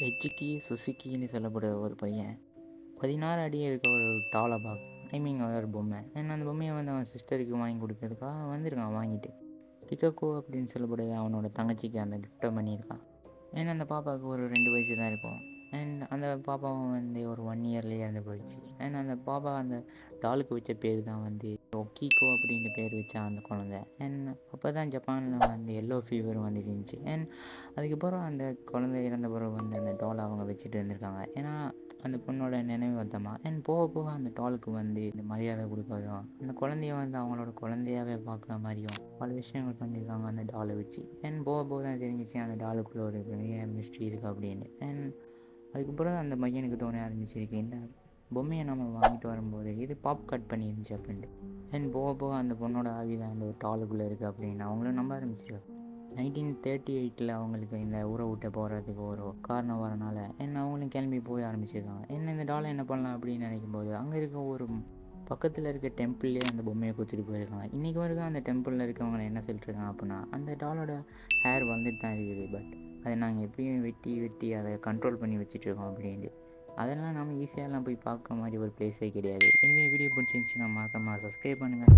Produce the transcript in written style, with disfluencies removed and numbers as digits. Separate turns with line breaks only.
எஜ்ஜுக்கி சுசுக்கின்னு சொல்லப்படுற ஒரு பையன் 16 அடி இருக்க ஒரு டாலை பார்க்குறான். ஒரு பொம்மை. ஏன்னா அந்த பொம்மையை வந்து அவன் சிஸ்டருக்கு வாங்கி கொடுக்கறதுக்காக வந்திருக்கான் வாங்கிட்டு. கிக்கோக்கோ அப்படின்னு சொல்லப்படுற அவனோட தங்கச்சிக்கு அந்த கிஃப்ட்டை பண்ணியிருக்கான். ஏன்னா அந்த பாப்பாவுக்கு ஒரு 2 வயசு தான் இருக்கும். அண்ட் அந்த பாப்பாவும் வந்து ஒரு 1 இயர்லேயே இறந்து போயிடுச்சு. அண்ட் அந்த பாப்பா அந்த டாலுக்கு வச்ச பேர் தான் வந்து கீகோ அப்படின்ற பேர் வச்சான் அந்த குழந்தை. அண்ட் அப்போ தான் ஜப்பானில் வந்து எல்லோ ஃபீவர் வந்துருந்துச்சு. அண்ட் அதுக்கப்புறம் அந்த குழந்தை இறந்த பிறகு வந்து அந்த டாலை அவங்க வச்சுட்டு இருந்திருக்காங்க. ஏன்னா அந்த பொண்ணோட நினைவந்தமாக. அண்ட் போக போக அந்த டாலுக்கு வந்து இந்த மரியாதை கொடுக்கறதும் அந்த குழந்தைய வந்து அவங்களோட குழந்தையாகவே பார்க்குற மாதிரியும் பல விஷயங்கள் பண்ணியிருக்காங்க அந்த டாலை வச்சு. அண்ட் போக போக தான் தெரிஞ்சிச்சு அந்த டாலுக்குள்ளே ஒரு பெரிய மிஸ்ட்ரி இருக்குது அப்படின்னு. அண்ட் அதுக்கப்புறம் அந்த பையனுக்கு தோண ஆரம்பிச்சிருக்கு, இந்த பொம்மையை நம்ம வாங்கிட்டு வரும்போது இது பாப் கட் பண்ணிருந்துச்சு அப்படின்ட்டு. அண்ட் போக போக அந்த பொண்ணோட ஆவி தான் அந்த ஒரு டாலுக்குள்ளே இருக்குது அப்படின்னு அவங்களும் நம்ப ஆரம்பிச்சிருக்காங்க. 1938 அவங்களுக்கு இந்த ஊரை விட்டு போகிறதுக்கு ஒரு காரணம் வரனால அவங்களும் கிளம்பி போய் ஆரம்பிச்சிருக்காங்க. இந்த டாலை என்ன பண்ணலாம் அப்படின்னு நினைக்கும் போது அங்கே இருக்க ஒரு பக்கத்தில் இருக்க டெம்பிள்லேயே அந்த பொம்மையை கொடுத்துட்டு போயிருக்காங்க. இன்றைக்கி வரைக்கும் அந்த டெம்பிளில் இருக்கவங்க என்ன சொல்லிட்டுருக்காங்க அப்படின்னா, அந்த டாலோட ஹேர் வந்துட்டு தான் இருக்குது, பட் அதை நாங்கள் எப்படியும் வெட்டி அதை கண்ட்ரோல் பண்ணி வச்சுட்ருக்கோம் அப்படின்ட்டு. அதெல்லாம் நம்ம ஈஸியாகலாம் போய் பார்க்க மாதிரி ஒரு பிளேஸே கிடையாது. வீடியோ பிடிச்சிருந்துச்சுன்னா மறக்காமல் சப்ஸ்கிரைப் பண்ணுங்கள்.